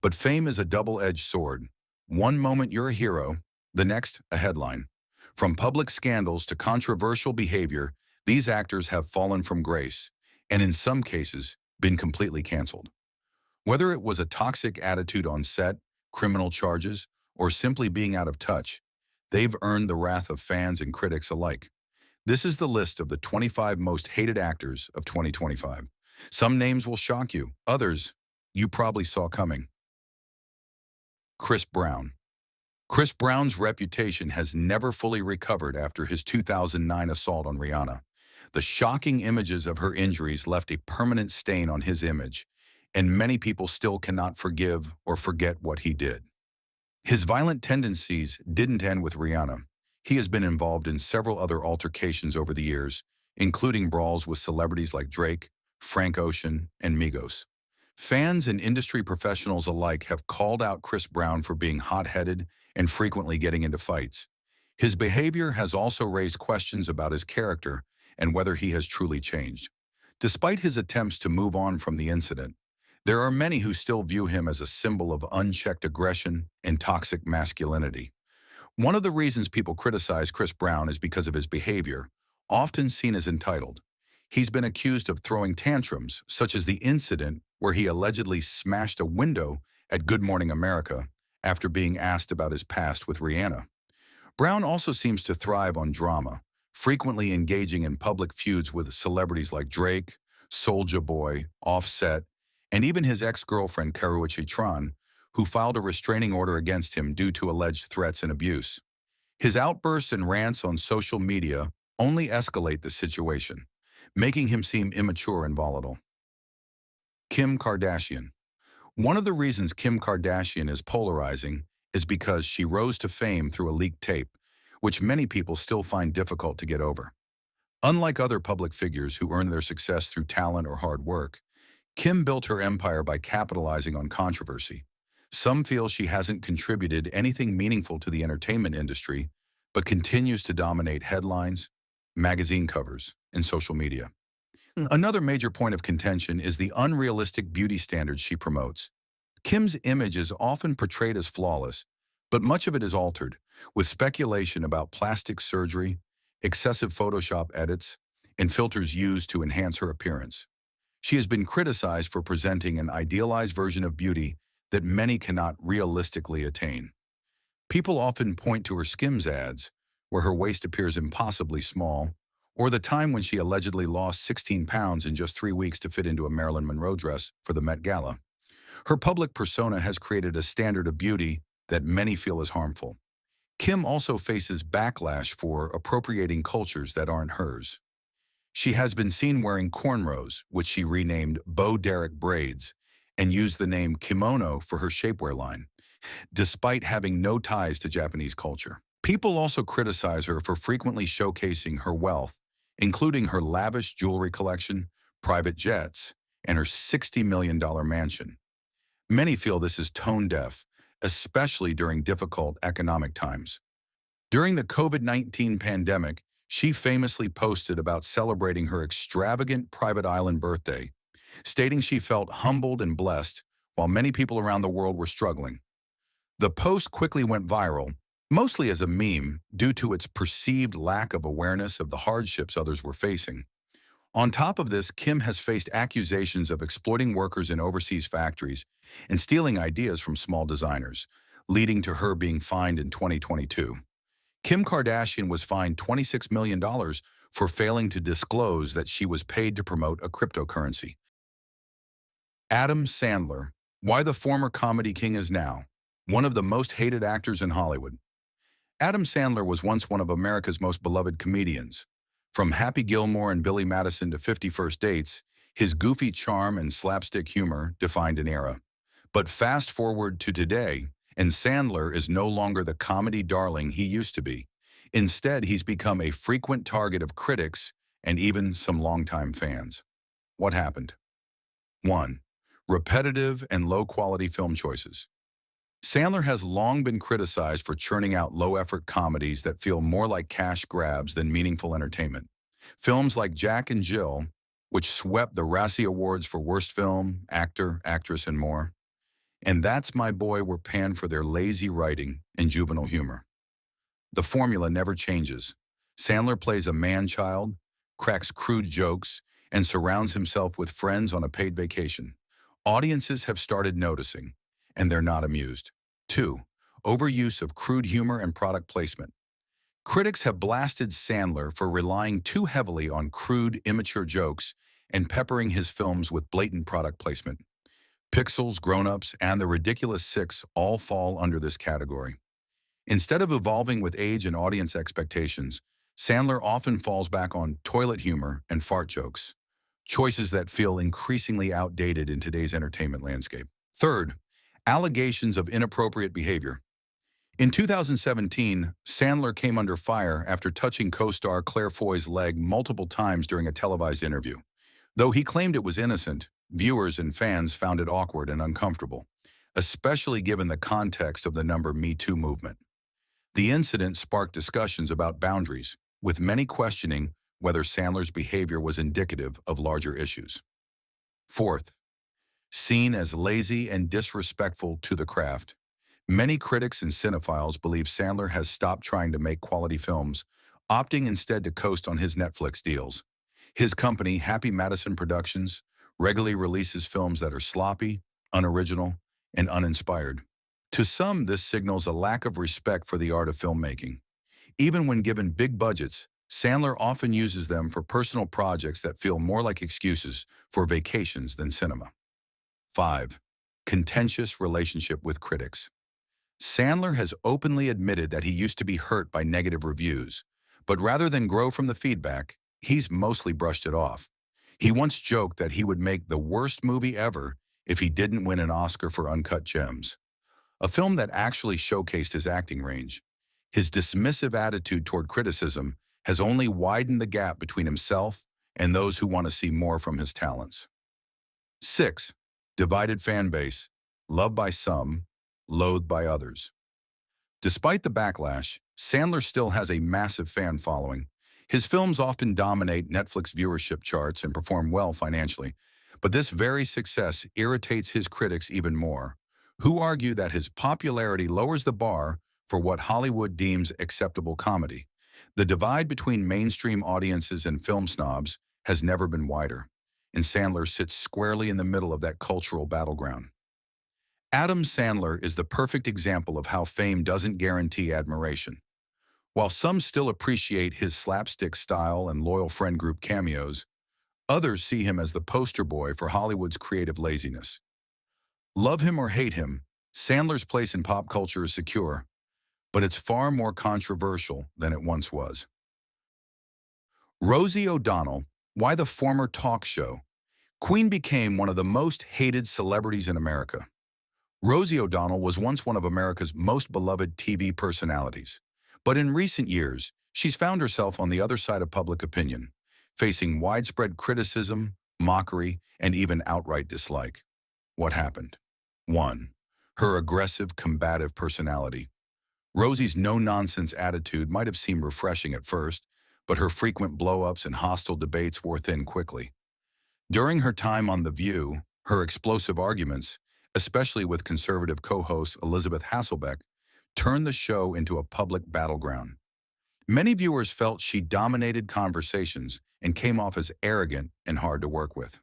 But fame is a double-edged sword. One moment you're a hero, the next a headline. From public scandals to controversial behavior, these actors have fallen from grace, and in some cases, been completely canceled. Whether it was a toxic attitude on set, criminal charges, or simply being out of touch, they've earned the wrath of fans and critics alike. This is the list of the 25 most hated actors of 2025. Some names will shock you, others you probably saw coming. Chris Brown. Chris Brown's reputation has never fully recovered after his 2009 assault on Rihanna. The shocking images of her injuries left a permanent stain on his image, and many people still cannot forgive or forget what he did. His violent tendencies didn't end with Rihanna. He has been involved in several other altercations over the years, including brawls with celebrities like Drake, Frank Ocean, and Migos. Fans and industry professionals alike have called out Chris Brown for being hot-headed and frequently getting into fights. His behavior has also raised questions about his character and whether he has truly changed. Despite his attempts to move on from the incident, there are many who still view him as a symbol of unchecked aggression and toxic masculinity. One of the reasons people criticize Chris Brown is because of his behavior, often seen as entitled. He's been accused of throwing tantrums, such as the incident where he allegedly smashed a window at Good Morning America after being asked about his past with Rihanna. Brown also seems to thrive on drama, frequently engaging in public feuds with celebrities like Drake, Soulja Boy, Offset, and even his ex-girlfriend Karrueche Tran, who filed a restraining order against him due to alleged threats and abuse. His outbursts and rants on social media only escalate the situation, making him seem immature and volatile. Kim Kardashian. One of the reasons Kim Kardashian is polarizing is because she rose to fame through a leaked tape, which many people still find difficult to get over. Unlike other public figures who earn their success through talent or hard work, Kim built her empire by capitalizing on controversy. Some feel she hasn't contributed anything meaningful to the entertainment industry, but continues to dominate headlines, magazine covers, and social media. Another major point of contention is the unrealistic beauty standards she promotes. Kim's image is often portrayed as flawless, but much of it is altered, with speculation about plastic surgery, excessive Photoshop edits, and filters used to enhance her appearance. She has been criticized for presenting an idealized version of beauty that many cannot realistically attain. People often point to her Skims ads, where her waist appears impossibly small, or the time when she allegedly lost 16 pounds in just 3 weeks to fit into a Marilyn Monroe dress for the Met Gala. Her public persona has created a standard of beauty that many feel is harmful. Kim also faces backlash for appropriating cultures that aren't hers. She has been seen wearing cornrows, which she renamed Bo Derek braids, and used the name kimono for her shapewear line, despite having no ties to Japanese culture. People also criticize her for frequently showcasing her wealth, including her lavish jewelry collection, private jets, and her $60 million mansion. Many feel this is tone-deaf, especially during difficult economic times. During the COVID-19 pandemic, she famously posted about celebrating her extravagant private island birthday, stating she felt humbled and blessed while many people around the world were struggling. The post quickly went viral, mostly as a meme due to its perceived lack of awareness of the hardships others were facing. On top of this, Kim has faced accusations of exploiting workers in overseas factories and stealing ideas from small designers, leading to her being fined in 2022. Kim Kardashian was fined $26 million for failing to disclose that she was paid to promote a cryptocurrency. Adam Sandler, why the former comedy king is now one of the most hated actors in Hollywood. Adam Sandler was once one of America's most beloved comedians. From Happy Gilmore and Billy Madison to 50 First Dates, his goofy charm and slapstick humor defined an era. But fast forward to today, and Sandler is no longer the comedy darling he used to be. Instead, he's become a frequent target of critics and even some longtime fans. What happened? 1. Repetitive and low-quality film choices. Sandler has long been criticized for churning out low-effort comedies that feel more like cash grabs than meaningful entertainment. Films like Jack and Jill, which swept the Razzie Awards for Worst Film, Actor, Actress, and more, and That's My Boy were panned for their lazy writing and juvenile humor. The formula never changes. Sandler plays a man-child, cracks crude jokes, and surrounds himself with friends on a paid vacation. Audiences have started noticing, and they're not amused. 2. Overuse of crude humor and product placement. Critics have blasted Sandler for relying too heavily on crude, immature jokes and peppering his films with blatant product placement. Pixels, Grown-Ups, and The Ridiculous Six all fall under this category. Instead of evolving with age and audience expectations, Sandler often falls back on toilet humor and fart jokes, choices that feel increasingly outdated in today's entertainment landscape. Third, allegations of inappropriate behavior. In 2017, Sandler came under fire after touching co-star Claire Foy's leg multiple times during a televised interview. Though he claimed it was innocent, viewers and fans found it awkward and uncomfortable, especially given the context of the Me Too movement. The incident sparked discussions about boundaries, with many questioning whether Sandler's behavior was indicative of larger issues. Fourth, seen as lazy and disrespectful to the craft. Many critics and cinephiles believe Sandler has stopped trying to make quality films, opting instead to coast on his Netflix deals. His company, Happy Madison Productions, regularly releases films that are sloppy, unoriginal, and uninspired. To some, this signals a lack of respect for the art of filmmaking. Even when given big budgets, Sandler often uses them for personal projects that feel more like excuses for vacations than cinema. 5. Contentious relationship with critics. Sandler has openly admitted that he used to be hurt by negative reviews, but rather than grow from the feedback, he's mostly brushed it off. He once joked that he would make the worst movie ever if he didn't win an Oscar for Uncut Gems, a film that actually showcased his acting range. His dismissive attitude toward criticism has only widened the gap between himself and those who want to see more from his talents. 6. Divided fan base, loved by some, loathed by others. Despite the backlash, Sandler still has a massive fan following. His films often dominate Netflix viewership charts and perform well financially, but this very success irritates his critics even more, who argue that his popularity lowers the bar for what Hollywood deems acceptable comedy. The divide between mainstream audiences and film snobs has never been wider, and Sandler sits squarely in the middle of that cultural battleground. Adam Sandler is the perfect example of how fame doesn't guarantee admiration. While some still appreciate his slapstick style and loyal friend group cameos, others see him as the poster boy for Hollywood's creative laziness. Love him or hate him, Sandler's place in pop culture is secure, but it's far more controversial than it once was. Rosie O'Donnell, why the former talk show? Queen became one of the most hated celebrities in America. Rosie O'Donnell was once one of America's most beloved TV personalities. But in recent years, she's found herself on the other side of public opinion, facing widespread criticism, mockery, and even outright dislike. What happened? 1. Her aggressive, combative personality. Rosie's no-nonsense attitude might have seemed refreshing at first, but her frequent blow-ups and hostile debates wore thin quickly. During her time on The View, her explosive arguments, especially with conservative co-host Elizabeth Hasselbeck, turned the show into a public battleground. Many viewers felt she dominated conversations and came off as arrogant and hard to work with.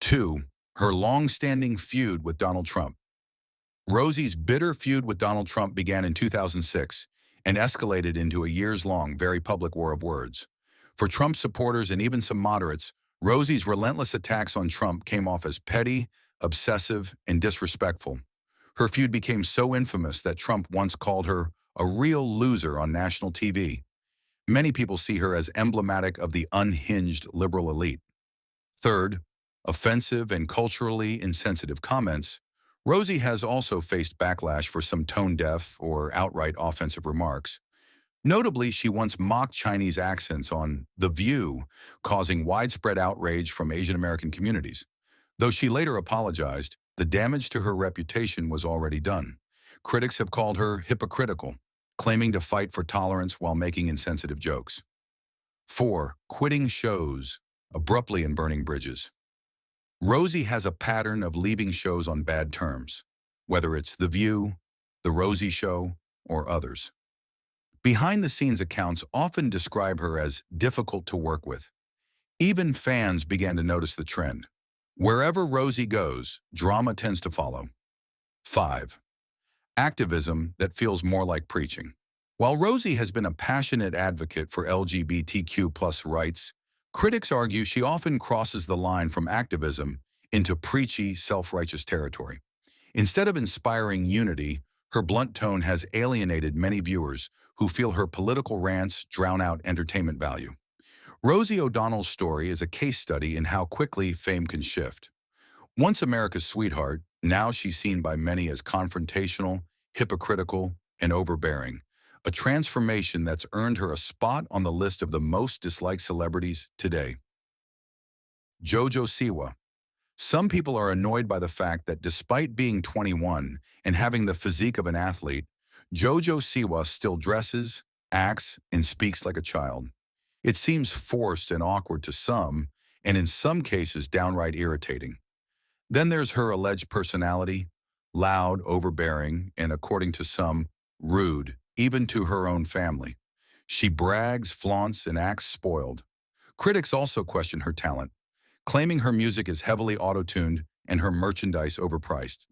2. Her long-standing feud with Donald Trump. Rosie's bitter feud with Donald Trump began in 2006 and escalated into a years-long, very public war of words. For Trump supporters and even some moderates, Rosie's relentless attacks on Trump came off as petty, obsessive, and disrespectful. Her feud became so infamous that Trump once called her a real loser on national TV. Many people see her as emblematic of the unhinged liberal elite. 3. Offensive and culturally insensitive comments. Rosie has also faced backlash for some tone-deaf or outright offensive remarks. Notably, she once mocked Chinese accents on The View, causing widespread outrage from Asian American communities. Though she later apologized, the damage to her reputation was already done. Critics have called her hypocritical, claiming to fight for tolerance while making insensitive jokes. 4. Quitting shows, abruptly and burning bridges. Rosie has a pattern of leaving shows on bad terms, whether it's The View, The Rosie Show, or others. Behind-the-scenes accounts often describe her as difficult to work with. Even fans began to notice the trend. Wherever Rosie goes, drama tends to follow. 5. Activism that feels more like preaching. While Rosie has been a passionate advocate for LGBTQ+ rights, critics argue she often crosses the line from activism into preachy, self-righteous territory. Instead of inspiring unity, her blunt tone has alienated many viewers who feel her political rants drown out entertainment value. Rosie O'Donnell's story is a case study in how quickly fame can shift. Once America's sweetheart, now she's seen by many as confrontational, hypocritical, and overbearing, a transformation that's earned her a spot on the list of the most disliked celebrities today. JoJo Siwa. Some people are annoyed by the fact that despite being 21 and having the physique of an athlete, JoJo Siwa still dresses, acts, and speaks like a child. It seems forced and awkward to some, and in some cases downright irritating. Then there's her alleged personality, loud, overbearing, and according to some, rude, even to her own family. She brags, flaunts, and acts spoiled. Critics also question her talent, claiming her music is heavily auto-tuned and her merchandise overpriced.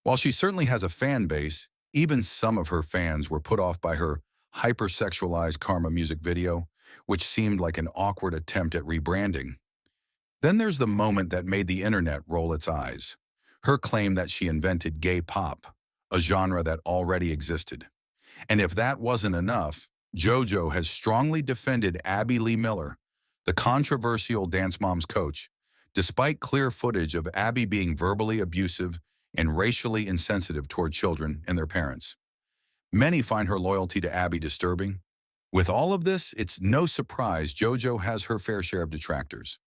While she certainly has a fan base, even some of her fans were put off by her hypersexualized Karma music video, which seemed like an awkward attempt at rebranding. Then there's the moment that made the internet roll its eyes. Her claim that she invented gay pop, a genre that already existed. And if that wasn't enough, JoJo has strongly defended Abby Lee Miller, the controversial Dance Moms coach, despite clear footage of Abby being verbally abusive and racially insensitive toward children and their parents. Many find her loyalty to Abby disturbing. With all of this, it's no surprise JoJo has her fair share of detractors.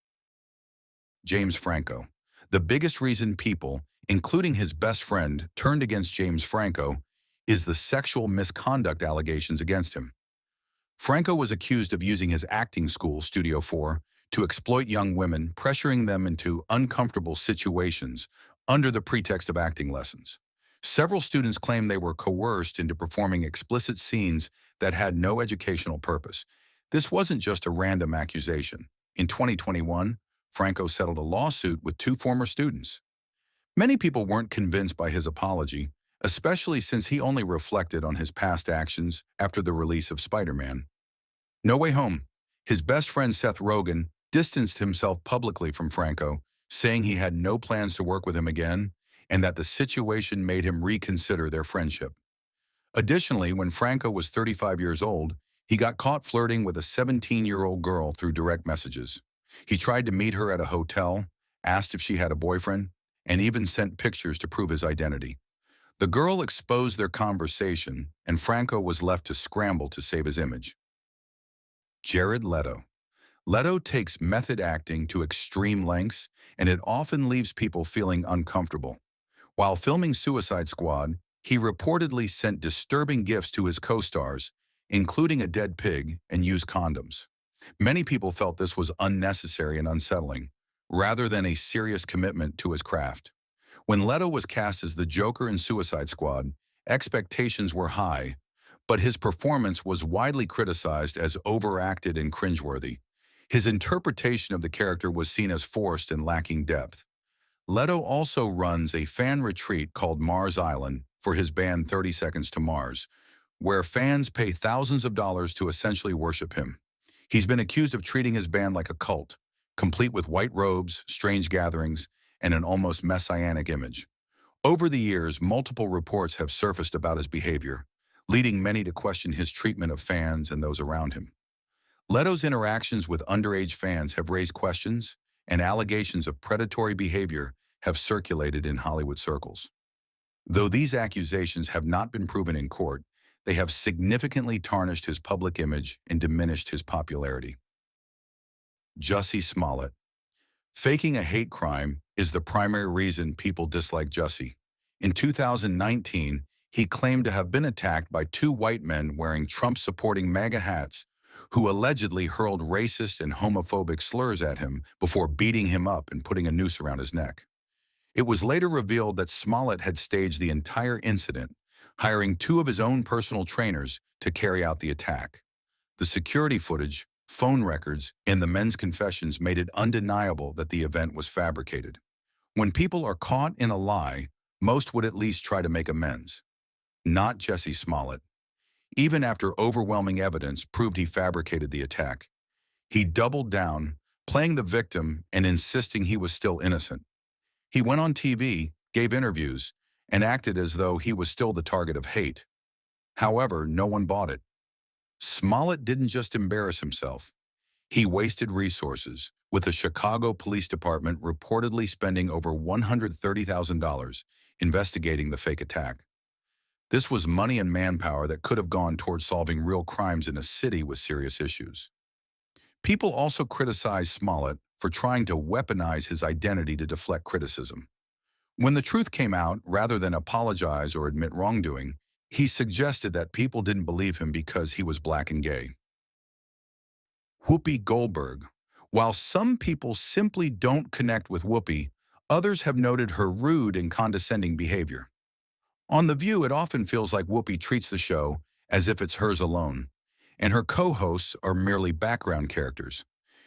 James Franco. The biggest reason people, including his best friend, turned against James Franco is the sexual misconduct allegations against him. Franco was accused of using his acting school, Studio 4, to exploit young women, pressuring them into uncomfortable situations under the pretext of acting lessons. Several students claimed they were coerced into performing explicit scenes that had no educational purpose. This wasn't just a random accusation. In 2021, Franco settled a lawsuit with 2 former students. Many people weren't convinced by his apology, especially since he only reflected on his past actions after the release of Spider-Man. No Way Home. His best friend Seth Rogen distanced himself publicly from Franco, saying he had no plans to work with him again and that the situation made him reconsider their friendship. Additionally, when Franco was 35 years old, he got caught flirting with a 17-year-old girl through direct messages. He tried to meet her at a hotel, asked if she had a boyfriend, and even sent pictures to prove his identity. The girl exposed their conversation, and Franco was left to scramble to save his image. Jared Leto. Leto takes method acting to extreme lengths, and it often leaves people feeling uncomfortable. While filming Suicide Squad, he reportedly sent disturbing gifts to his co-stars, including a dead pig and used condoms. Many people felt this was unnecessary and unsettling, rather than a serious commitment to his craft. When Leto was cast as the Joker in Suicide Squad, expectations were high, but his performance was widely criticized as overacted and cringeworthy. His interpretation of the character was seen as forced and lacking depth. Leto also runs a fan retreat called Mars Island for his band 30 Seconds to Mars, where fans pay thousands of dollars to essentially worship him. He's been accused of treating his band like a cult, complete with white robes, strange gatherings, and an almost messianic image. Over the years, multiple reports have surfaced about his behavior, leading many to question his treatment of fans and those around him. Leto's interactions with underage fans have raised questions, and allegations of predatory behavior have circulated in Hollywood circles. Though these accusations have not been proven in court, they have significantly tarnished his public image and diminished his popularity. Jussie Smollett. Faking a hate crime is the primary reason people dislike Jussie. In 2019, he claimed to have been attacked by 2 white men wearing Trump-supporting MAGA hats who allegedly hurled racist and homophobic slurs at him before beating him up and putting a noose around his neck. It was later revealed that Smollett had staged the entire incident, hiring two of his own personal trainers to carry out the attack. The security footage, phone records, and the men's confessions made it undeniable that the event was fabricated. When people are caught in a lie, most would at least try to make amends. Not Jesse Smollett. Even after overwhelming evidence proved he fabricated the attack, he doubled down, playing the victim and insisting he was still innocent. He went on TV, gave interviews, and acted as though he was still the target of hate. However, no one bought it. Smollett didn't just embarrass himself. He wasted resources, with the Chicago Police Department reportedly spending over $130,000 investigating the fake attack. This was money and manpower that could have gone towards solving real crimes in a city with serious issues. People also criticized Smollett for trying to weaponize his identity to deflect criticism. When the truth came out, rather than apologize or admit wrongdoing, he suggested that people didn't believe him because he was black and gay. Whoopi Goldberg. While some people simply don't connect with Whoopi, others have noted her rude and condescending behavior. On The View, it often feels like Whoopi treats the show as if it's hers alone, and her co-hosts are merely background characters.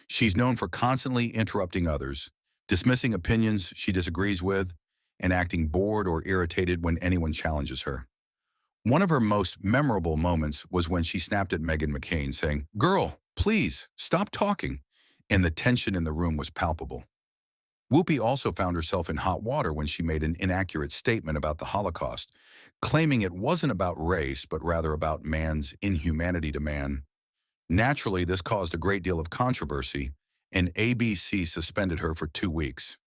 She's known for constantly interrupting others, dismissing opinions she disagrees with, and acting bored or irritated when anyone challenges her. One of her most memorable moments was when she snapped at Meghan McCain, saying, "Girl, please, stop talking," and the tension in the room was palpable. Whoopi also found herself in hot water when she made an inaccurate statement about the Holocaust, claiming it wasn't about race, but rather about man's inhumanity to man. Naturally, this caused a great deal of controversy, and ABC suspended her for 2 weeks.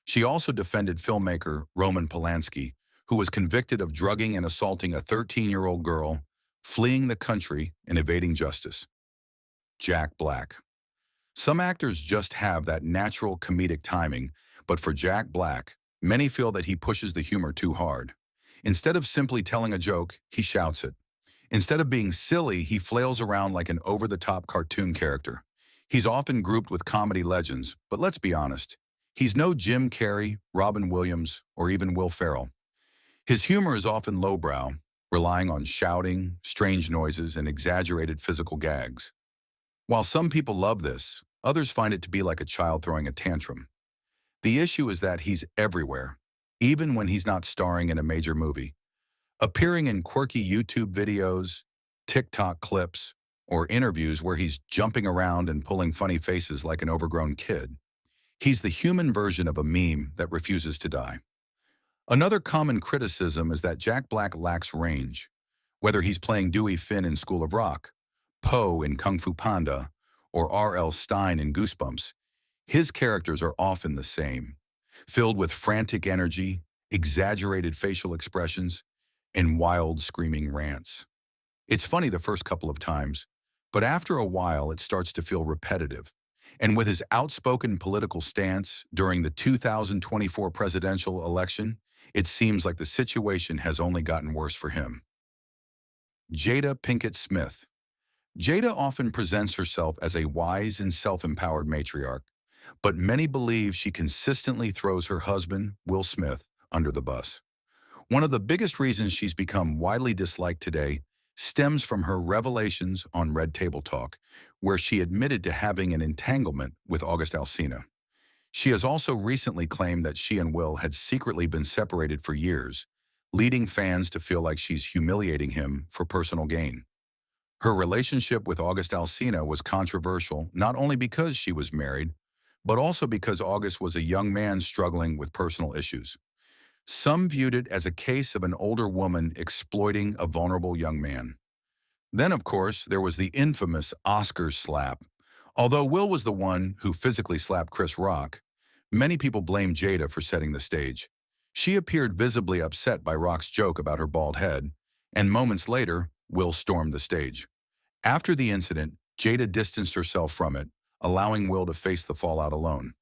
She also defended filmmaker Roman Polanski, who was convicted of drugging and assaulting a 13-year-old girl, fleeing the country and evading justice. Jack Black. Some actors just have that natural comedic timing, but for Jack Black, many feel that he pushes the humor too hard. Instead of simply telling a joke, he shouts it. Instead of being silly, he flails around like an over-the-top cartoon character. He's often grouped with comedy legends, but let's be honest, he's no Jim Carrey, Robin Williams, or even Will Ferrell. His humor is often lowbrow, relying on shouting, strange noises, and exaggerated physical gags. While some people love this, others find it to be like a child throwing a tantrum. The issue is that he's everywhere, even when he's not starring in a major movie. Appearing in quirky YouTube videos, TikTok clips, or interviews where he's jumping around and pulling funny faces like an overgrown kid. He's the human version of a meme that refuses to die. Another common criticism is that Jack Black lacks range. Whether he's playing Dewey Finn in School of Rock, Poe in Kung Fu Panda, or R.L. Stine in Goosebumps, his characters are often the same, filled with frantic energy, exaggerated facial expressions, and wild screaming rants. It's funny the first couple of times, but after a while it starts to feel repetitive. And with his outspoken political stance during the 2024 presidential election, it seems like the situation has only gotten worse for him. Jada Pinkett Smith. Jada often presents herself as a wise and self-empowered matriarch, but many believe she consistently throws her husband, Will Smith, under the bus. One of the biggest reasons she's become widely disliked today stems from her revelations on Red Table Talk, where she admitted to having an entanglement with August Alsina. She has also recently claimed that she and Will had secretly been separated for years, leading fans to feel like she's humiliating him for personal gain. Her relationship with August Alsina was controversial not only because she was married, but also because August was a young man struggling with personal issues. Some viewed it as a case of an older woman exploiting a vulnerable young man. Then, of course, there was the infamous Oscars slap. Although Will was the one who physically slapped Chris Rock, many people blame Jada for setting the stage. She appeared visibly upset by Rock's joke about her bald head, and moments later, Will stormed the stage. After the incident, Jada distanced herself from it, allowing Will to face the fallout alone.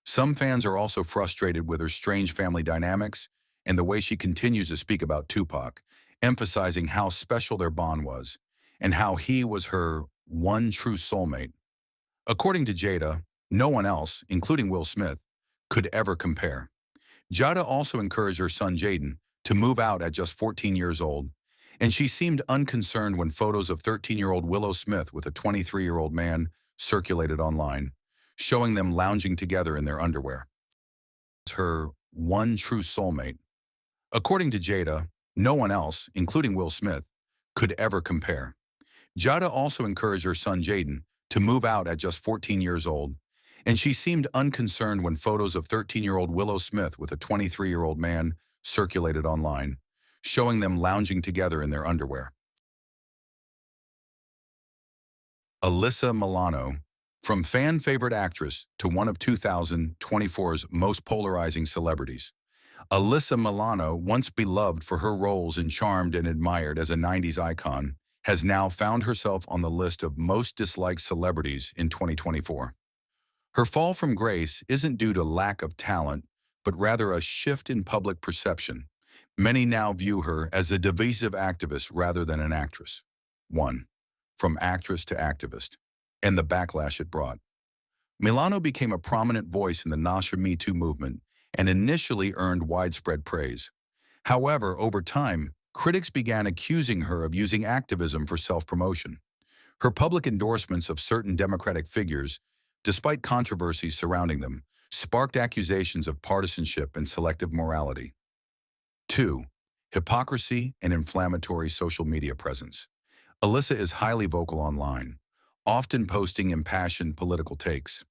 Some fans are also frustrated with her strange family dynamics and the way she continues to speak about Tupac, emphasizing how special their bond was and how he was her one true soulmate. According to Jada, no one else, including Will Smith, could ever compare. Jada also encouraged her son Jaden to move out at just 14 years old, and she seemed unconcerned when photos of 13-year-old Willow Smith with a 23-year-old man circulated online, showing them lounging together in their underwear. Her one true soulmate. According to Jada, no one else, including Will Smith, could ever compare. Jada also encouraged her son Jaden to move out at just 14 years old, and she seemed unconcerned when photos of 13-year-old Willow Smith with a 23-year-old man circulated online, showing them lounging together in their underwear. Alyssa Milano. From fan-favorite actress to one of 2024's most polarizing celebrities, Alyssa Milano, once beloved for her roles in Charmed and admired as a 90s icon, has now found herself on the list of most disliked celebrities in 2024. Her fall from grace isn't due to lack of talent, but rather a shift in public perception. Many now view her as a divisive activist rather than an actress. 1. From actress to activist, and the backlash it brought. Milano became a prominent voice in the Nasha Me Too movement and initially earned widespread praise. However, over time, critics began accusing her of using activism for self-promotion. Her public endorsements of certain Democratic figures, despite controversies surrounding them, sparked accusations of partisanship and selective morality. 2. Hypocrisy and inflammatory social media presence. Alyssa is highly vocal online, often posting impassioned political takes.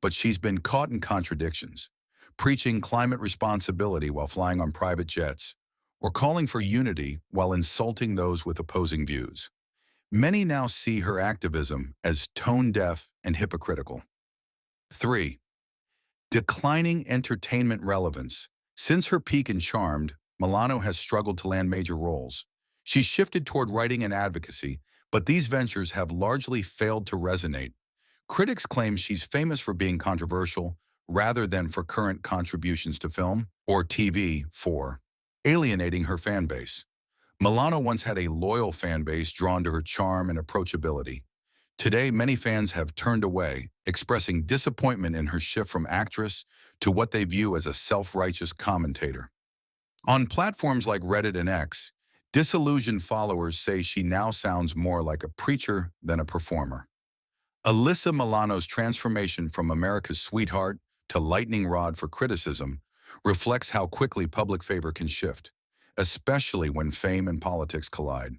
But she's been caught in contradictions, preaching climate responsibility while flying on private jets, or calling for unity while insulting those with opposing views. Many now see her activism as tone-deaf and hypocritical. 3. Declining entertainment relevance. Since her peak in Charmed, Milano has struggled to land major roles. She's shifted toward writing and advocacy, but these ventures have largely failed to resonate. Critics claim she's famous for being controversial rather than for current contributions to film or TV, for alienating her fan base. Milano once had a loyal fan base drawn to her charm and approachability. Today, many fans have turned away, expressing disappointment in her shift from actress to what they view as a self-righteous commentator. On platforms like Reddit and X, disillusioned followers say she now sounds more like a preacher than a performer. Alyssa Milano's transformation from America's sweetheart to lightning rod for criticism reflects how quickly public favor can shift, especially when fame and politics collide.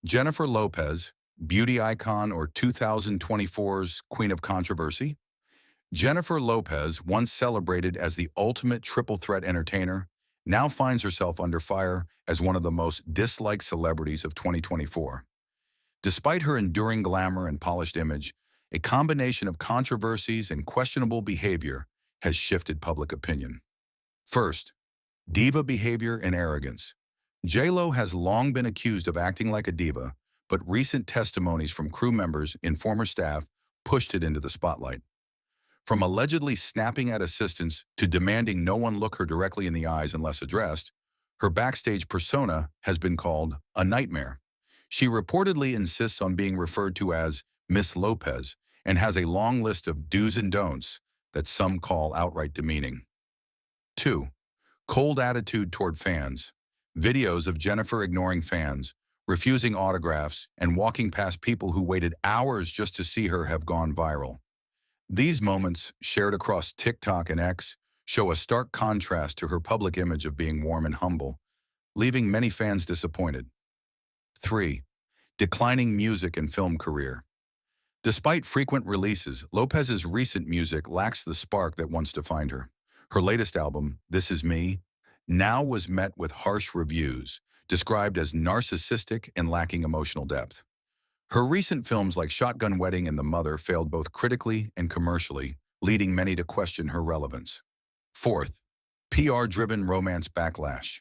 Jennifer Lopez, beauty icon or 2024's Queen of Controversy? Jennifer Lopez, once celebrated as the ultimate triple threat entertainer, now finds herself under fire as one of the most disliked celebrities of 2024. Despite her enduring glamour and polished image, a combination of controversies and questionable behavior has shifted public opinion. First, diva behavior and arrogance. J.Lo has long been accused of acting like a diva, but recent testimonies from crew members and former staff pushed it into the spotlight. From allegedly snapping at assistants to demanding no one look her directly in the eyes unless addressed, her backstage persona has been called a nightmare. She reportedly insists on being referred to as Miss Lopez and has a long list of do's and don'ts that some call outright demeaning. 2. Cold attitude toward fans. Videos of Jennifer ignoring fans, refusing autographs, and walking past people who waited hours just to see her have gone viral. These moments, shared across TikTok and X, show a stark contrast to her public image of being warm and humble, leaving many fans disappointed. 3. Declining music and film career. Despite frequent releases, Lopez's recent music lacks the spark that once defined her. Her latest album, This Is Me, now was met with harsh reviews, described as narcissistic and lacking emotional depth. Her recent films like Shotgun Wedding and The Mother failed both critically and commercially, leading many to question her relevance. 4th, PR-driven romance backlash.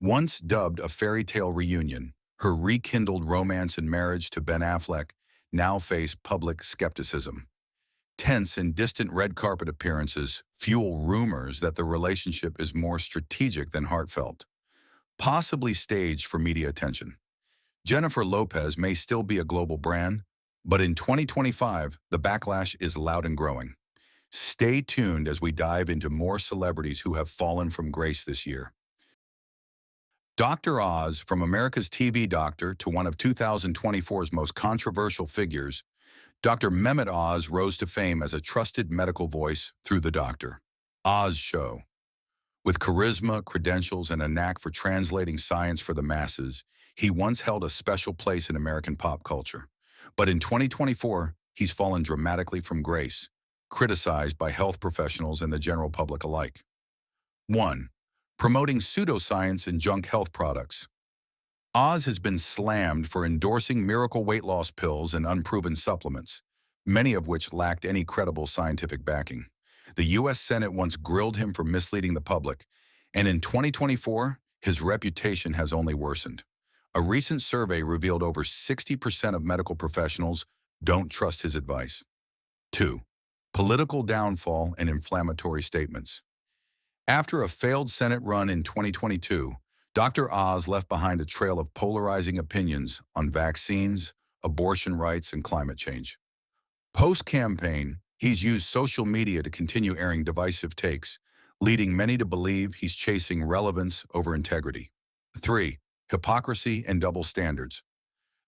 Once dubbed a fairy tale reunion, her rekindled romance and marriage to Ben Affleck now face public skepticism. Tense and distant red carpet appearances fuel rumors that the relationship is more strategic than heartfelt, possibly staged for media attention. Jennifer Lopez may still be a global brand, But in 2025, the backlash is loud and growing. Stay tuned as we dive into more celebrities who have fallen from grace this year. Dr. Oz, from America's TV doctor to one of 2024's most controversial figures, Dr. Mehmet Oz rose to fame as a trusted medical voice through The Doctor Oz Show. With charisma, credentials, and a knack for translating science for the masses, he once held a special place in American pop culture. But in 2024, he's fallen dramatically from grace, criticized by health professionals and the general public alike. 1. Promoting pseudoscience and junk health products. Oz has been slammed for endorsing miracle weight loss pills and unproven supplements, many of which lacked any credible scientific backing. The U.S. Senate once grilled him for misleading the public, and in 2024, his reputation has only worsened. A recent survey revealed over 60% of medical professionals don't trust his advice. 2. Political downfall and inflammatory statements. After a failed Senate run in 2022, Dr. Oz left behind a trail of polarizing opinions on vaccines, abortion rights, and climate change. Post-campaign, he's used social media to continue airing divisive takes, leading many to believe he's chasing relevance over integrity. 3. Hypocrisy and double standards.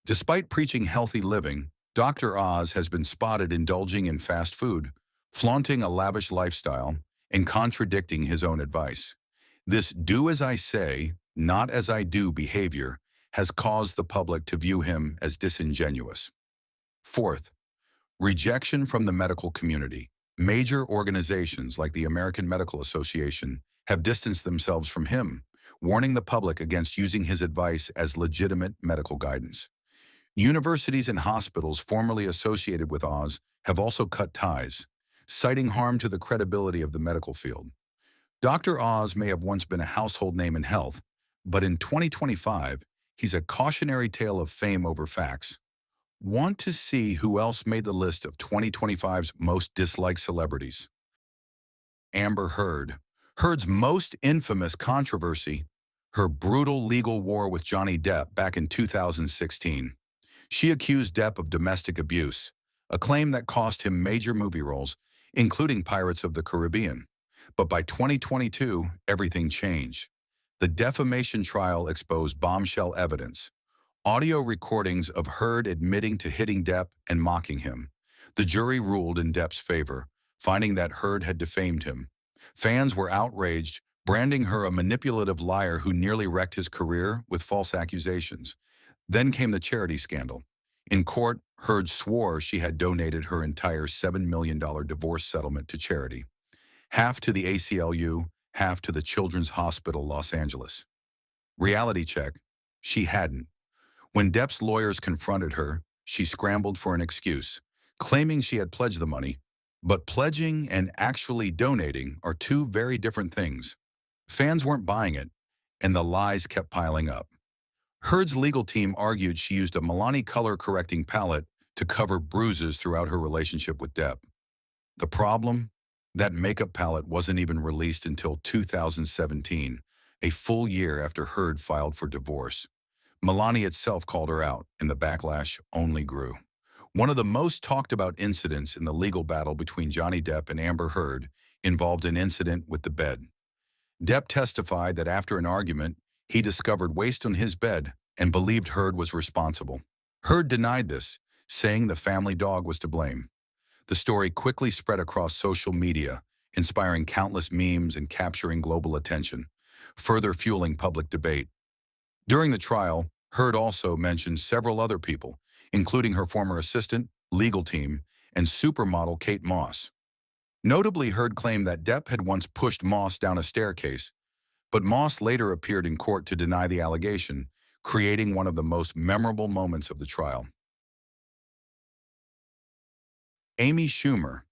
Despite preaching healthy living, Dr. Oz has been spotted indulging in fast food, flaunting a lavish lifestyle, and contradicting his own advice. This do as I say, not as I do behavior has caused the public to view him as disingenuous. 4th, rejection from the medical community. Major organizations like the American Medical Association have distanced themselves from him, warning the public against using his advice as legitimate medical guidance. Universities and hospitals formerly associated with Oz have also cut ties, citing harm to the credibility of the medical field. Dr. Oz may have once been a household name in health, but in 2025, he's a cautionary tale of fame over facts. Want to see who else made the list of 2025's most disliked celebrities? Amber Heard. Heard's most infamous controversy, her brutal legal war with Johnny Depp back in 2016. She accused Depp of domestic abuse, a claim that cost him major movie roles, including Pirates of the Caribbean. But by 2022, everything changed. The defamation trial exposed bombshell evidence, audio recordings of Heard admitting to hitting Depp and mocking him. The jury ruled in Depp's favor, finding that Heard had defamed him. Fans were outraged, branding her a manipulative liar who nearly wrecked his career with false accusations. Then came the charity scandal. In court, Heard swore she had donated her entire $7 million divorce settlement to charity, half to the ACLU, half to the Children's Hospital Los Angeles. Reality check, she hadn't. When Depp's lawyers confronted her, she scrambled for an excuse, claiming she had pledged the money. But pledging and actually donating are two very different things. Fans weren't buying it, and the lies kept piling up. Heard's legal team argued she used a Milani color-correcting palette to cover bruises throughout her relationship with Depp. The problem? That makeup palette wasn't even released until 2017, a full year after Heard filed for divorce. Milani itself called her out, and the backlash only grew. One of the most talked about incidents in the legal battle between Johnny Depp and Amber Heard involved an incident with the bed. Depp testified that after an argument, he discovered waste on his bed and believed Heard was responsible. Heard denied this, saying the family dog was to blame. The story quickly spread across social media, inspiring countless memes and capturing global attention, further fueling public debate. During the trial, Heard also mentioned several other people, including her former assistant, legal team, and supermodel Kate Moss. Notably, Heard claimed that Depp had once pushed Moss down a staircase, but Moss later appeared in court to deny the allegation, creating one of the most memorable moments of the trial. Amy Schumer,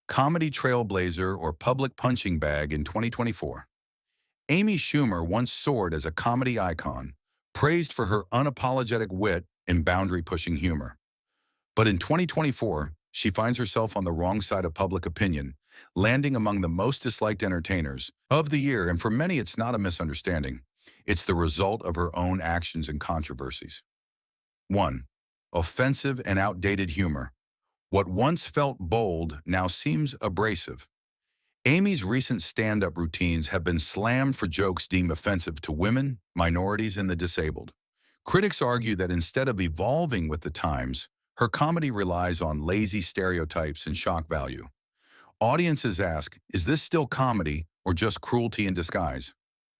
comedy trailblazer or public punching bag in 2024. Amy Schumer once soared as a comedy icon, praised for her unapologetic wit and boundary-pushing humor. But in 2024, she finds herself on the wrong side of public opinion, landing among the most disliked entertainers of the year, and for many it's not a misunderstanding. It's the result of her own actions and controversies. 1. offensive and outdated humor. What once felt bold now seems abrasive. Amy's recent stand-up routines have been slammed for jokes deemed offensive to women, minorities, and the disabled. Critics argue that instead of evolving with the times, her comedy relies on lazy stereotypes and shock value. Audiences ask, is this still comedy or just cruelty in disguise?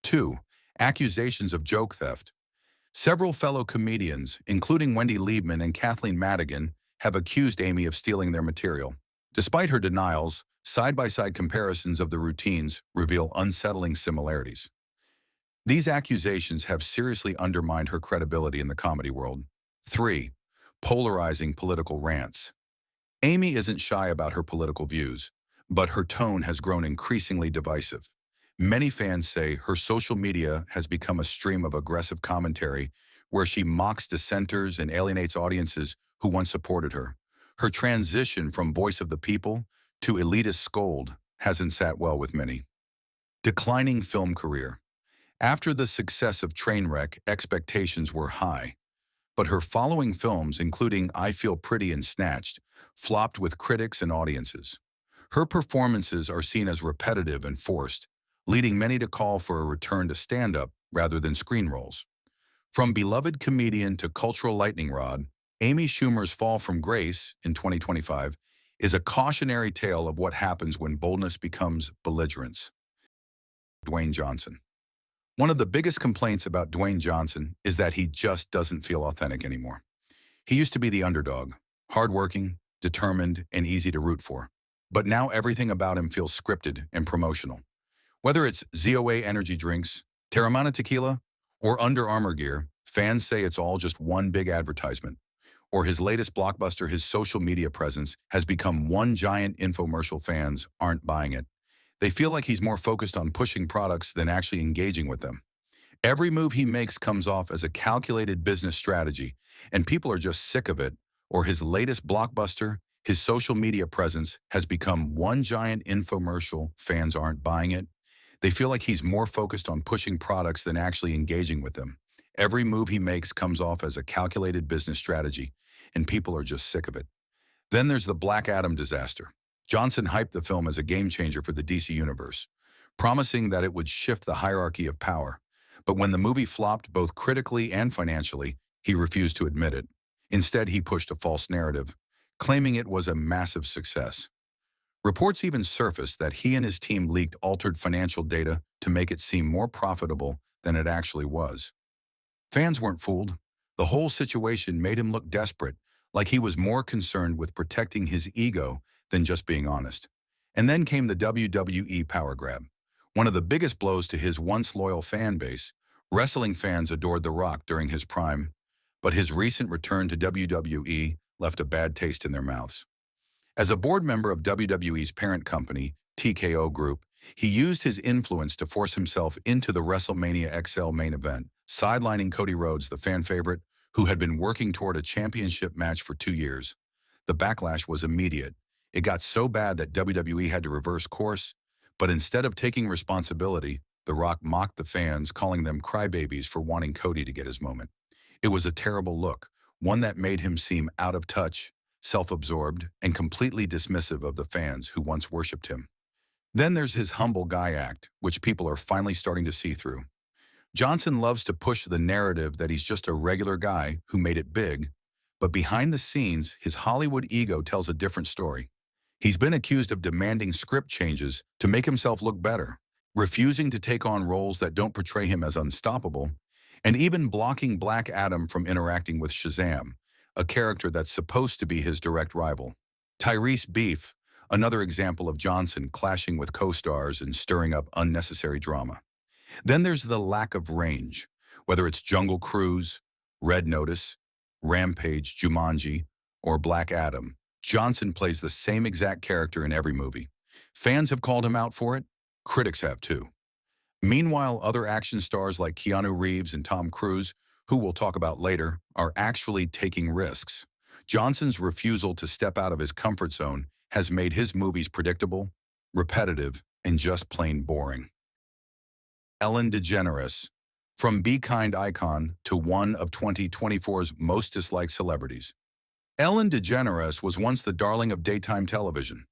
2. Accusations of joke theft. Several fellow comedians, including Wendy Liebman and Kathleen Madigan, have accused Amy of stealing their material. Despite her denials, side-by-side comparisons of the routines reveal unsettling similarities. These accusations have seriously undermined her credibility in the comedy world. 3. Polarizing political rants. Amy isn't shy about her political views, but her tone has grown increasingly divisive. Many fans say her social media has become a stream of aggressive commentary where she mocks dissenters and alienates audiences who once supported her. Her transition from voice of the people to elitist scold hasn't sat well with many. Declining film career. After the success of Trainwreck, expectations were high, but her following films, including I Feel Pretty and Snatched, flopped with critics and audiences. Her performances are seen as repetitive and forced, leading many to call for a return to stand-up rather than screen roles. From beloved comedian to cultural lightning rod, Amy Schumer's fall from grace in 2025 is a cautionary tale of what happens when boldness becomes belligerence. Dwayne Johnson. One of the biggest complaints about Dwayne Johnson is that he just doesn't feel authentic anymore. He used to be the underdog, hardworking, determined, and easy to root for. But now everything about him feels scripted and promotional. Whether it's ZOA energy drinks, Terramana tequila, or Under Armour gear, fans say it's all just one big advertisement. Or his latest blockbuster, his social media presence has become one giant infomercial. Fans aren't buying it. They feel like he's more focused on pushing products than actually engaging with them. Every move he makes comes off as a calculated business strategy, and people are just sick of it. Or his latest blockbuster, his social media presence has become one giant infomercial. Fans aren't buying it. They feel like he's more focused on pushing products than actually engaging with them. Every move he makes comes off as a calculated business strategy, and people are just sick of it. Then there's the Black Adam disaster. Johnson hyped the film as a game-changer for the DC Universe, promising that it would shift the hierarchy of power. But when the movie flopped both critically and financially, he refused to admit it. Instead, he pushed a false narrative, claiming it was a massive success. Reports even surfaced that he and his team leaked altered financial data to make it seem more profitable than it actually was. Fans weren't fooled. The whole situation made him look desperate, like he was more concerned with protecting his ego than just being honest. And then came the WWE power grab. One of the biggest blows to his once loyal fan base. Wrestling fans adored The Rock during his prime, but his recent return to WWE left a bad taste in their mouths. As a board member of WWE's parent company, TKO Group, he used his influence to force himself into the WrestleMania XL main event, sidelining Cody Rhodes, the fan favorite, who had been working toward a championship match for 2 years. The backlash was immediate. It got so bad that WWE had to reverse course, but instead of taking responsibility, The Rock mocked the fans, calling them crybabies for wanting Cody to get his moment. It was a terrible look, one that made him seem out of touch, self-absorbed, and completely dismissive of the fans who once worshipped him. Then there's his humble guy act, which people are finally starting to see through. Johnson loves to push the narrative that he's just a regular guy who made it big, but behind the scenes, his Hollywood ego tells a different story. He's been accused of demanding script changes to make himself look better, refusing to take on roles that don't portray him as unstoppable, and even blocking Black Adam from interacting with Shazam, a character that's supposed to be his direct rival. Tyrese Beef, another example of Johnson clashing with co-stars and stirring up unnecessary drama. Then there's the lack of range. Whether it's Jungle Cruise, Red Notice, Rampage, Jumanji, or Black Adam, Johnson plays the same exact character in every movie. Fans have called him out for it. Critics have too. Meanwhile, other action stars like Keanu Reeves and Tom Cruise, who we'll talk about later, are actually taking risks. Johnson's refusal to step out of his comfort zone has made his movies predictable, repetitive, and just plain boring. Ellen DeGeneres, from Be Kind icon to one of 2024's most disliked celebrities. Ellen DeGeneres was once the darling of daytime television.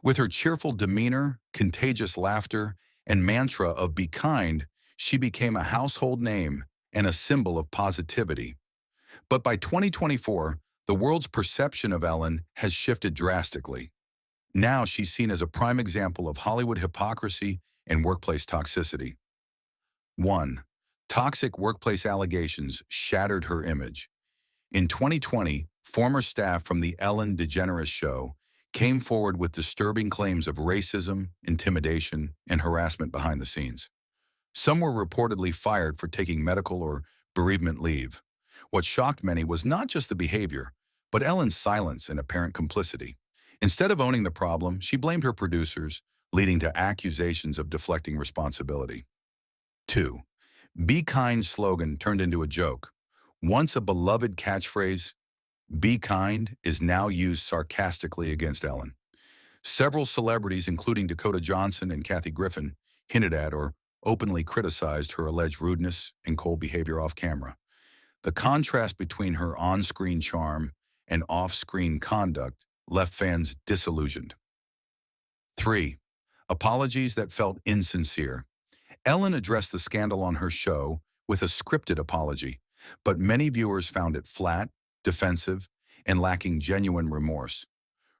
With her cheerful demeanor, contagious laughter, and mantra of "be kind," she became a household name and a symbol of positivity. But by 2024, the world's perception of Ellen has shifted drastically. Now she's seen as a prime example of Hollywood hypocrisy and workplace toxicity. 1. Toxic workplace allegations shattered her image. In 2020, former staff from The Ellen DeGeneres Show came forward with disturbing claims of racism, intimidation, and harassment behind the scenes. Some were reportedly fired for taking medical or bereavement leave. What shocked many was not just the behavior, but Ellen's silence and apparent complicity. Instead of owning the problem, she blamed her producers, leading to accusations of deflecting responsibility. 2. Be kind slogan turned into a joke. Once a beloved catchphrase, "Be kind" is now used sarcastically against Ellen. Several celebrities, including Dakota Johnson and Kathy Griffin, hinted at or openly criticized her alleged rudeness and cold behavior off camera. The contrast between her on-screen charm and off-screen conduct left fans disillusioned. 3. Apologies that felt insincere. Ellen addressed the scandal on her show with a scripted apology, but many viewers found it flat, defensive, and lacking genuine remorse.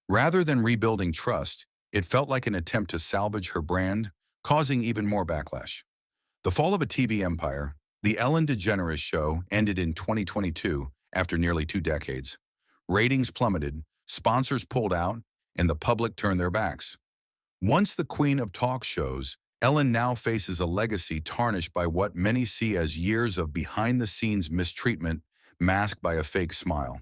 Rather than rebuilding trust, it felt like an attempt to salvage her brand, causing even more backlash. The fall of a TV empire, The Ellen DeGeneres Show ended in 2022 after nearly 2 decades. Ratings plummeted, sponsors pulled out, and the public turned their backs. Once the queen of talk shows, Ellen now faces a legacy tarnished by what many see as years of behind-the-scenes mistreatment masked by a fake smile.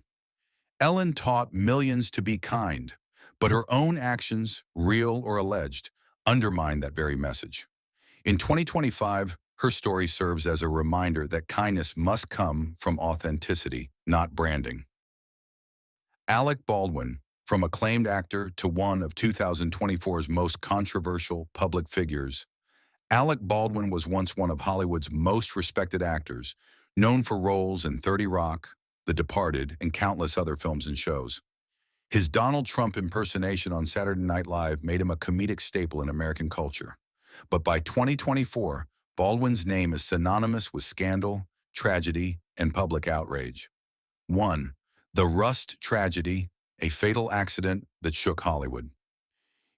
Ellen taught millions to be kind, but her own actions, real or alleged, undermine that very message. In 2025, her story serves as a reminder that kindness must come from authenticity, not branding. Alec Baldwin, from acclaimed actor to one of 2024's most controversial public figures, Alec Baldwin was once one of Hollywood's most respected actors, known for roles in 30 Rock, The Departed, and countless other films and shows. His Donald Trump impersonation on Saturday Night Live made him a comedic staple in American culture. But by 2024, Baldwin's name is synonymous with scandal, tragedy, and public outrage. 1. The Rust tragedy, a fatal accident that shook Hollywood.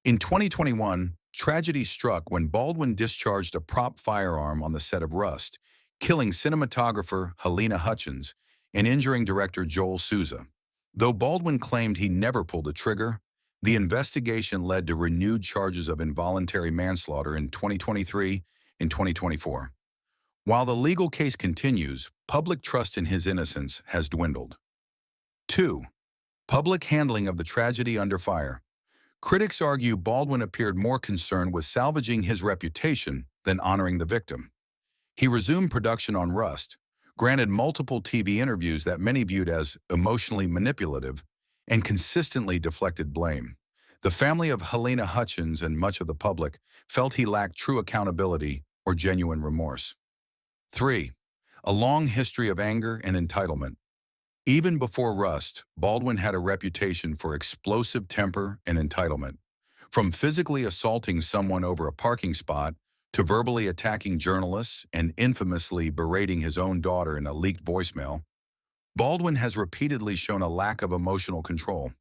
In 2021, tragedy struck when Baldwin discharged a prop firearm on the set of Rust, killing cinematographer Helena Hutchins and injuring director Joel Souza. Though Baldwin claimed he never pulled the trigger, the investigation led to renewed charges of involuntary manslaughter in 2023 and 2024. While the legal case continues, public trust in his innocence has dwindled. 2. Public handling of the tragedy under fire. Critics argue Baldwin appeared more concerned with salvaging his reputation than honoring the victim. He resumed production on Rust, granted multiple TV interviews that many viewed as emotionally manipulative, and consistently deflected blame. The family of Helena Hutchins and much of the public felt he lacked true accountability or genuine remorse. 3. A long history of anger and entitlement. Even before Rust, Baldwin had a reputation for explosive temper and entitlement. From physically assaulting someone over a parking spot to verbally attacking journalists and infamously berating his own daughter in a leaked voicemail, Baldwin has repeatedly shown a lack of emotional control.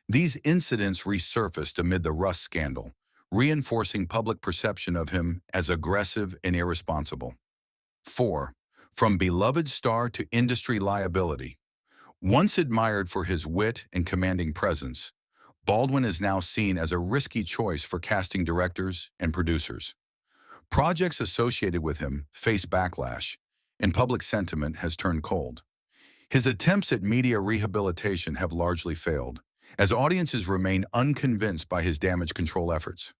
These incidents resurfaced amid the Rust scandal, reinforcing public perception of him as aggressive and irresponsible. 4. From beloved star to industry liability. Once admired for his wit and commanding presence, Baldwin is now seen as a risky choice for casting directors and producers. Projects associated with him face backlash, and public sentiment has turned cold. His attempts at media rehabilitation have largely failed, as audiences remain unconvinced by his damage control efforts.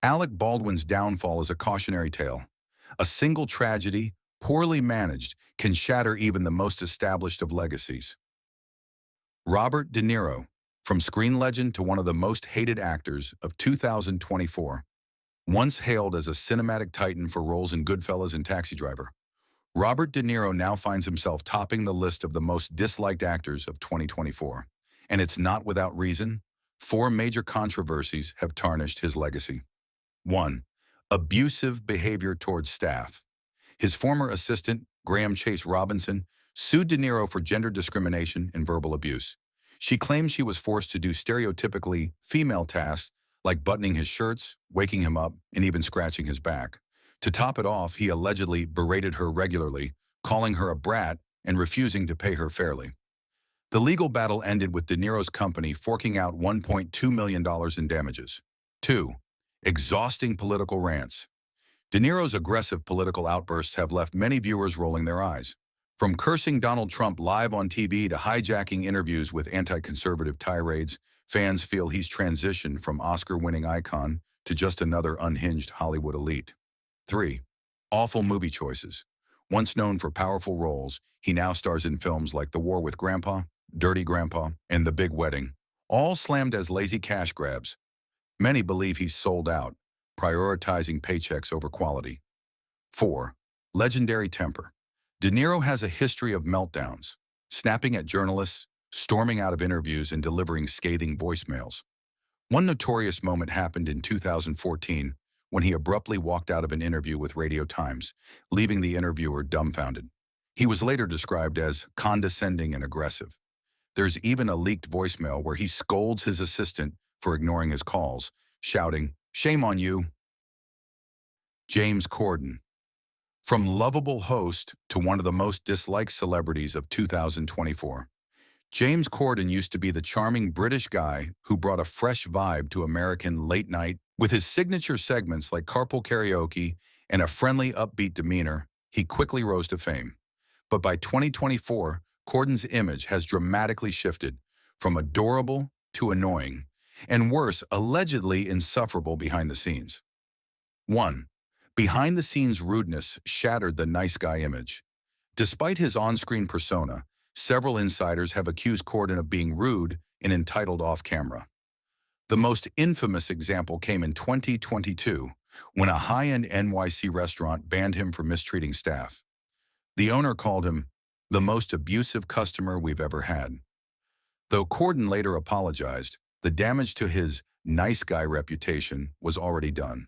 Alec Baldwin's downfall is a cautionary tale. A single tragedy, poorly managed, can shatter even the most established of legacies. Robert De Niro, from screen legend to one of the most hated actors of 2024. Once hailed as a cinematic titan for roles in Goodfellas and Taxi Driver, Robert De Niro now finds himself topping the list of the most disliked actors of 2024. And it's not without reason. 4 major controversies have tarnished his legacy. 1. Abusive behavior towards staff. His former assistant, Graham Chase Robinson, sued De Niro for gender discrimination and verbal abuse. She claims she was forced to do stereotypically female tasks like buttoning his shirts, waking him up, and even scratching his back. To top it off, he allegedly berated her regularly, calling her a brat and refusing to pay her fairly. The legal battle ended with De Niro's company forking out $1.2 million in damages. 2. Exhausting political rants. De Niro's aggressive political outbursts have left many viewers rolling their eyes. From cursing Donald Trump live on TV to hijacking interviews with anti-conservative tirades, fans feel he's transitioned from Oscar-winning icon to just another unhinged Hollywood elite. 3. Awful movie choices. Once known for powerful roles, he now stars in films like The War with Grandpa, Dirty Grandpa, and The Big Wedding, all slammed as lazy cash grabs. Many believe he's sold out, prioritizing paychecks over quality. 4. Legendary temper. De Niro has a history of meltdowns, snapping at journalists, storming out of interviews, and delivering scathing voicemails. One notorious moment happened in 2014 when he abruptly walked out of an interview with Radio Times, leaving the interviewer dumbfounded. He was later described as condescending and aggressive. There's even a leaked voicemail where he scolds his assistant for ignoring his calls, shouting, "Shame on you." James Corden. From lovable host to one of the most disliked celebrities of 2024, James Corden used to be the charming British guy who brought a fresh vibe to American late night. With his signature segments like carpool karaoke and a friendly, upbeat demeanor, he quickly rose to fame. But by 2024, Corden's image has dramatically shifted from adorable to annoying, and worse, allegedly insufferable behind the scenes. 1. Behind-the-scenes rudeness shattered the nice guy image. Despite his on-screen persona, several insiders have accused Corden of being rude and entitled off-camera. The most infamous example came in 2022, when a high-end NYC restaurant banned him for mistreating staff. The owner called him the most abusive customer we've ever had. Though Corden later apologized, the damage to his nice guy reputation was already done.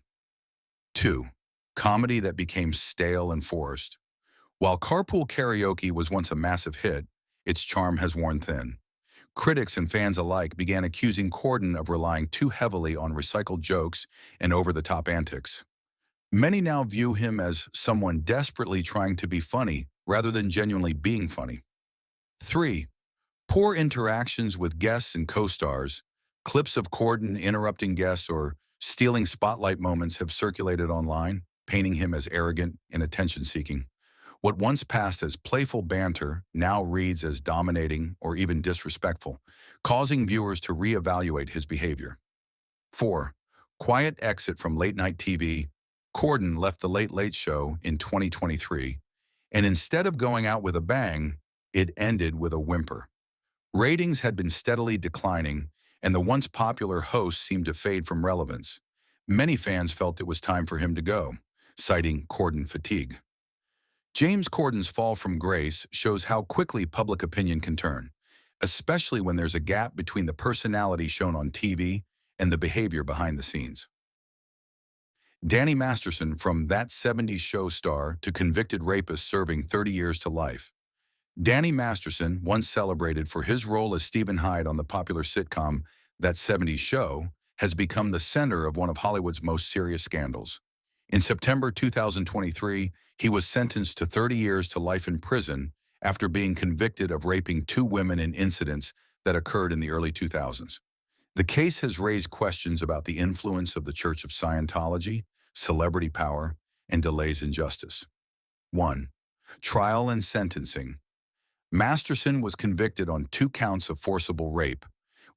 2. Comedy that became stale and forced. While carpool karaoke was once a massive hit, its charm has worn thin. Critics and fans alike began accusing Corden of relying too heavily on recycled jokes and over-the-top antics. Many now view him as someone desperately trying to be funny rather than genuinely being funny. 3. Poor interactions with guests and co-stars. Clips of Corden interrupting guests or stealing spotlight moments have circulated online, painting him as arrogant and attention-seeking. What once passed as playful banter now reads as dominating or even disrespectful, causing viewers to reevaluate his behavior. 4. Quiet exit from late-night TV. Corden left The Late Late Show in 2023, and instead of going out with a bang, it ended with a whimper. Ratings had been steadily declining, and the once popular host seemed to fade from relevance. Many fans felt it was time for him to go, citing Corden fatigue. James Corden's fall from grace shows how quickly public opinion can turn, especially when there's a gap between the personality shown on TV and the behavior behind the scenes. Danny Masterson, from That 70s Show star to convicted rapist serving 30 years to life. Danny Masterson, once celebrated for his role as Stephen Hyde on the popular sitcom That 70s Show, has become the center of one of Hollywood's most serious scandals. In September 2023, he was sentenced to 30 years to life in prison after being convicted of raping 2 women in incidents that occurred in the early 2000s. The case has raised questions about the influence of the Church of Scientology, celebrity power, and delays in justice. 1. Trial and sentencing. Masterson was convicted on 2 counts of forcible rape,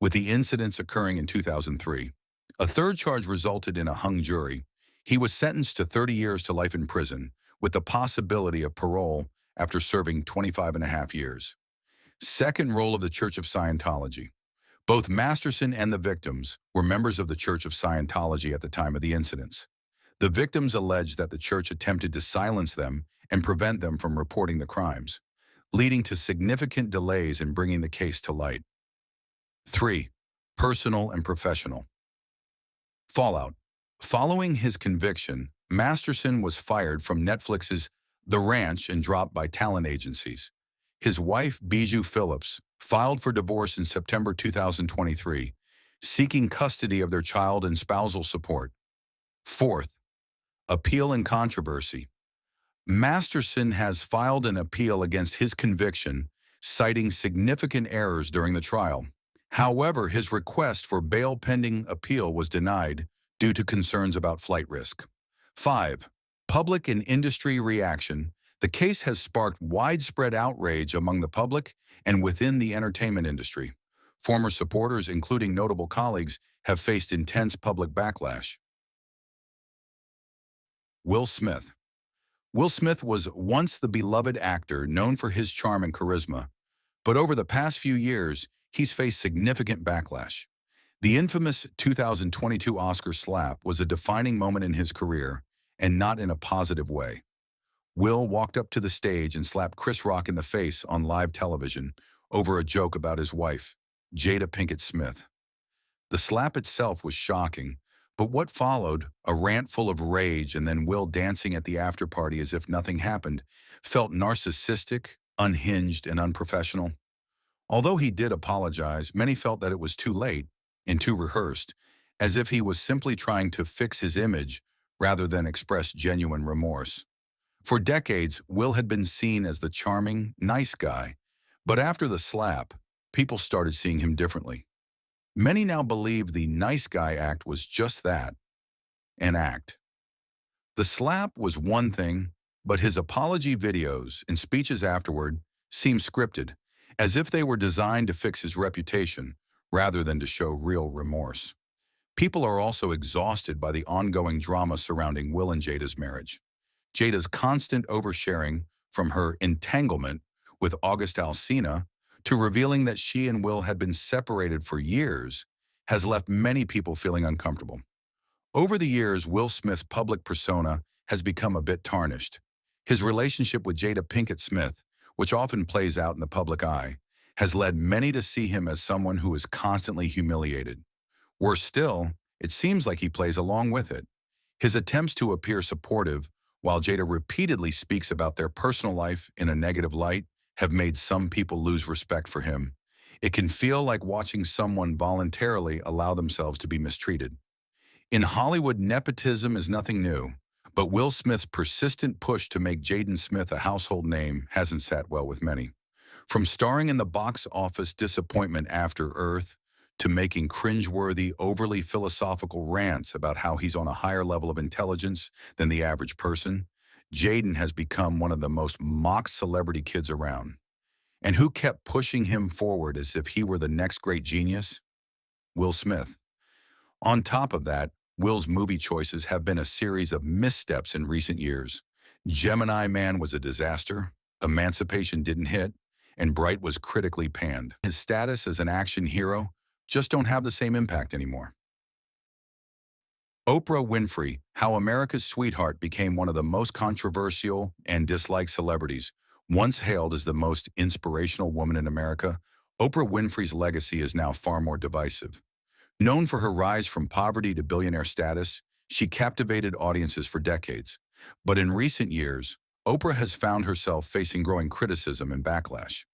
with the incidents occurring in 2003. A third charge resulted in a hung jury. He was sentenced to 30 years to life in prison, with the possibility of parole after serving 25.5 years. Second role of the Church of Scientology. Both Masterson and the victims were members of the Church of Scientology at the time of the incidents. The victims alleged that the church attempted to silence them and prevent them from reporting the crimes, leading to significant delays in bringing the case to light. 3. Personal and professional. Fallout. Following his conviction, Masterson was fired from Netflix's The Ranch and dropped by talent agencies. His wife, Bijou Phillips, filed for divorce in September 2023, seeking custody of their child and spousal support. Fourth, appeal and controversy. Masterson has filed an appeal against his conviction, citing significant errors during the trial. However, his request for bail pending appeal was denied due to concerns about flight risk. 5. Public and industry reaction. The case has sparked widespread outrage among the public and within the entertainment industry. Former supporters, including notable colleagues, have faced intense public backlash. Will Smith. Will Smith was once the beloved actor known for his charm and charisma, but over the past few years, he's faced significant backlash. The infamous 2022 Oscar slap was a defining moment in his career, and not in a positive way. Will walked up to the stage and slapped Chris Rock in the face on live television over a joke about his wife, Jada Pinkett Smith. The slap itself was shocking, but what followed, a rant full of rage and then Will dancing at the after-party as if nothing happened, felt narcissistic, unhinged, and unprofessional. Although he did apologize, many felt that it was too late and too rehearsed, as if he was simply trying to fix his image rather than express genuine remorse. For decades, Will had been seen as the charming, nice guy, but after the slap, people started seeing him differently. Many now believe the nice guy act was just that, an act. The slap was one thing, but his apology videos and speeches afterward seemed scripted, as if they were designed to fix his reputation rather than to show real remorse. People are also exhausted by the ongoing drama surrounding Will and Jada's marriage. Jada's constant oversharing, from her entanglement with August Alsina to revealing that she and Will had been separated for years, has left many people feeling uncomfortable. Over the years, Will Smith's public persona has become a bit tarnished. His relationship with Jada Pinkett Smith, which often plays out in the public eye, has led many to see him as someone who is constantly humiliated. Worse still, it seems like he plays along with it. His attempts to appear supportive, while Jada repeatedly speaks about their personal life in a negative light, have made some people lose respect for him. It can feel like watching someone voluntarily allow themselves to be mistreated. In Hollywood, nepotism is nothing new, but Will Smith's persistent push to make Jaden Smith a household name hasn't sat well with many. From starring in the box office disappointment After Earth, to making cringeworthy, overly philosophical rants about how he's on a higher level of intelligence than the average person, Jaden has become one of the most mocked celebrity kids around. And who kept pushing him forward as if he were the next great genius? Will Smith. On top of that, Will's movie choices have been a series of missteps in recent years. Gemini Man was a disaster, Emancipation didn't hit, and Bright was critically panned. His status as an action hero just don't have the same impact anymore. Oprah Winfrey, how America's sweetheart became one of the most controversial and disliked celebrities. Once hailed as the most inspirational woman in America, Oprah Winfrey's legacy is now far more divisive. Known for her rise from poverty to billionaire status, she captivated audiences for decades. But in recent years, Oprah has found herself facing growing criticism and backlash.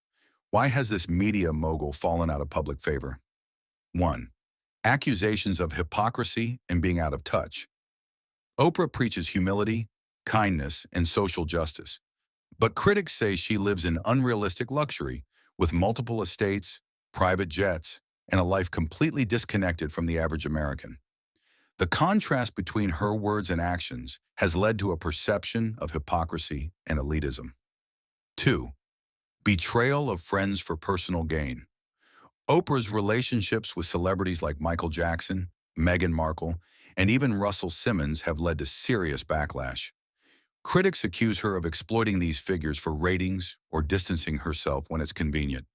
Why has this media mogul fallen out of public favor? 1. Accusations of hypocrisy and being out of touch. Oprah preaches humility, kindness, and social justice. But critics say she lives in unrealistic luxury, with multiple estates, private jets, and a life completely disconnected from the average American. The contrast between her words and actions has led to a perception of hypocrisy and elitism. 2. Betrayal of friends for personal gain. Oprah's relationships with celebrities like Michael Jackson, Meghan Markle, and even Russell Simmons have led to serious backlash. Critics accuse her of exploiting these figures for ratings or distancing herself when it's convenient.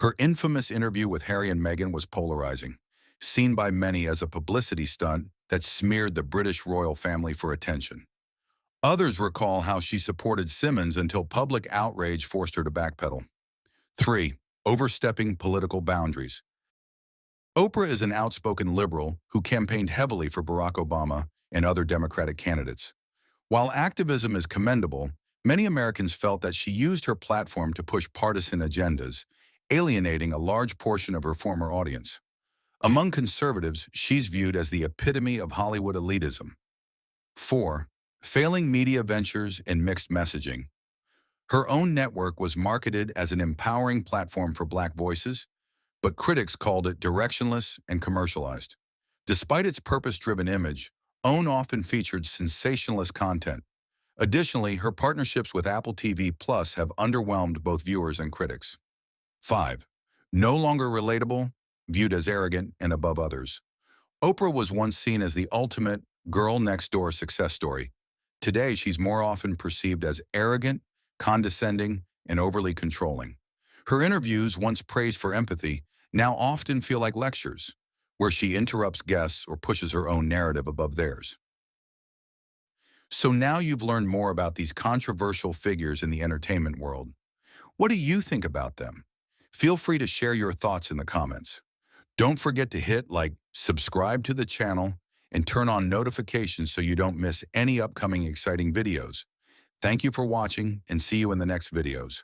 Her infamous interview with Harry and Meghan was polarizing, seen by many as a publicity stunt that smeared the British royal family for attention. Others recall how she supported Simmons until public outrage forced her to backpedal. 3. Overstepping political boundaries. Oprah is an outspoken liberal who campaigned heavily for Barack Obama and other Democratic candidates. While activism is commendable, many Americans felt that she used her platform to push partisan agendas, alienating a large portion of her former audience. Among conservatives, she's viewed as the epitome of Hollywood elitism. 4. Failing media ventures and mixed messaging. Her own network was marketed as an empowering platform for Black voices, but critics called it directionless and commercialized. Despite its purpose-driven image, OWN often featured sensationalist content. Additionally, her partnerships with Apple TV Plus have underwhelmed both viewers and critics. 5. No longer relatable, viewed as arrogant and above others. Oprah was once seen as the ultimate girl next door success story. Today, she's more often perceived as arrogant, condescending, and overly controlling. Her interviews, once praised for empathy, now often feel like lectures, where she interrupts guests or pushes her own narrative above theirs. So now you've learned more about these controversial figures in the entertainment world. What do you think about them? Feel free to share your thoughts in the comments. Don't forget to hit like, subscribe to the channel, and turn on notifications so you don't miss any upcoming exciting videos. Thank you for watching, and see you in the next videos.